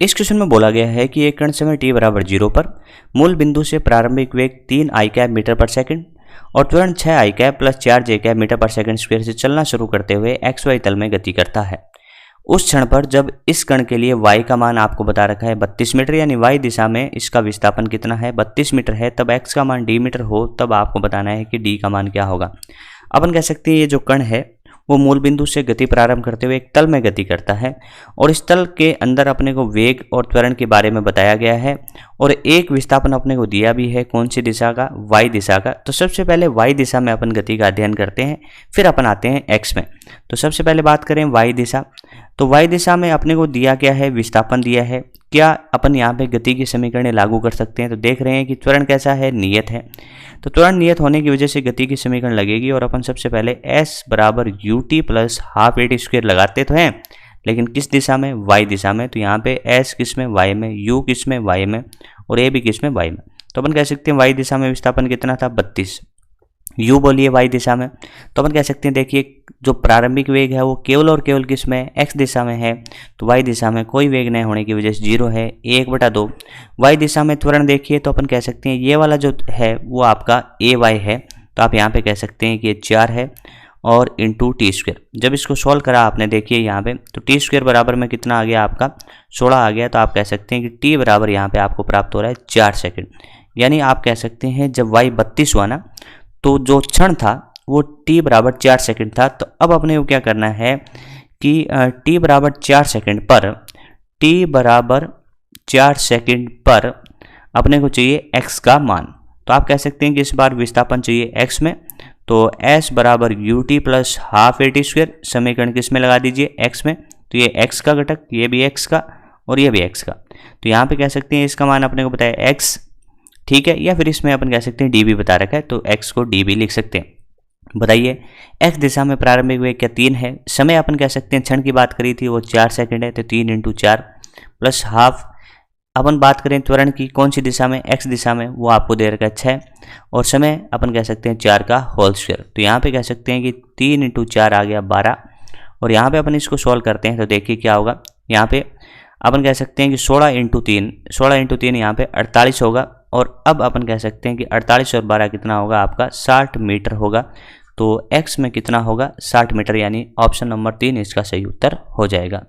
इस क्वेश्चन में बोला गया है कि एक कण समय t बराबर 0 पर मूल बिंदु से प्रारंभिक वेग 3 i कैप मीटर पर सेकंड और त्वरण 6 i cap plus 4 j cap meter पर सेकंड स्क्वायर से चलना शुरू करते हुए xy तल में गति करता है। उस क्षण पर जब इस कण के लिए y का मान आपको बता रखा है 32 मीटर, यानी y दिशा में इसका विस्थापन कितना है 32 मीटर है, तब x का मान d मीटर हो, तब आपको बताना है कि d का मान क्या होगा। अपन कह सकते हैं ये जो कण है वो मूल बिंदु से गति प्रारंभ करते हुए एक तल में गति करता है और इस तल के अंदर अपने को वेग और त्वरण के बारे में बताया गया है और एक विस्थापन अपने को दिया भी है, कौन सी दिशा का, y दिशा का। तो सबसे पहले y दिशा में अपन गति का अध्ययन करते हैं, फिर अपन आते हैं x में। तो सबसे पहले बात करें y दिशा, तो y दिशा में अपने को दिया गया है, विस्थापन दिया है। क्या अपन यहाँ पे गति की समीकरण लागू कर सकते हैं? तो देख रहे हैं कि त्वरण कैसा है, नियत है, तो त्वरण नियत होने की वजह से गति की समीकरण लगेगी और अपन सबसे पहले s बराबर ut plus half A T square लगाते तो हैं, लेकिन किस दिशा में, y दिशा में। तो यहाँ पे s किस में, y में, u किस में, y में, और a भी किस में, y में। तो अपन कह सकते हैं y दिशा में विस्थापन कितना था 32, u बोलिए y दिशा में। तो अपन कह सकते हैं देखिए जो प्रारंभिक वेग है वो केवल और केवल किस में, x दिशा में है, तो y दिशा में कोई वेग नहीं होने की वजह से 0 है, 1/2। y दिशा में त्वरण देखिए तो अपन कह सकते हैं ये वाला जो है वो आपका ay है, तो आप यहाँ पे कह सकते हैं कि ये 4 है और इंटू टी स्क्वायर। जब इसको सॉल्व करा आपने देखिए यहाँ पे, तो टी स्क्वायर बराबर में कितना आ गया आपका 16 आ गया। तो आप कह सकते हैं कि t बराबर यहाँ पे आपको प्राप्त हो रहा है 4 सेकेंड। यानी आप कह सकते हैं जब y 32 हुआ ना, तो जो क्षण था वो t बराबर 4 सेकंड था। तो अब अपने को क्या करना है कि t बराबर 4 सेकंड पर, t बराबर 4 सेकंड पर अपने को चाहिए x का मान। तो आप कह सकते हैं कि इस बार विस्थापन चाहिए x में, तो s बराबर ut plus half A T square समीकरण किस में लगा दीजिए, x में। तो ये x का घटक, ये भी x का और ये भी x का। तो यहाँ पे कह सकते हैं इसका मान अपने को बताया x, ठीक है, या फिर इसमें अपन कह सकते हैं dB बता रखा है, तो x को dB लिख सकते हैं। बताइए x दिशा में प्रारंभिक वेग क्या 3 है, समय अपन कह सकते हैं क्षण की बात करी थी वो 4 सेकंड है, तो 3 × 4 प्लस हाफ। अपन बात करें त्वरण की, कौन सी दिशा में, x दिशा में, वो आपको दे रखा है 6 और समय अपन कह सकते हैं 4 का होल स्क्वायर। तो यहाँ पे कह सकते हैं कि 3 × 4 आ गया 12 और यहाँ पे अपन इसको सॉल्व करते हैं तो देखिए क्या होगा। यहाँ पे अपन कह सकते हैं कि 16 × 3 यहाँ पे 48 होगा और अब अपन कह सकते हैं कि 48 और 12 कितना होगा आपका 60 मीटर होगा। तो x में कितना होगा 60 मीटर, यानी ऑप्शन नंबर 3 इसका सही उत्तर हो जाएगा।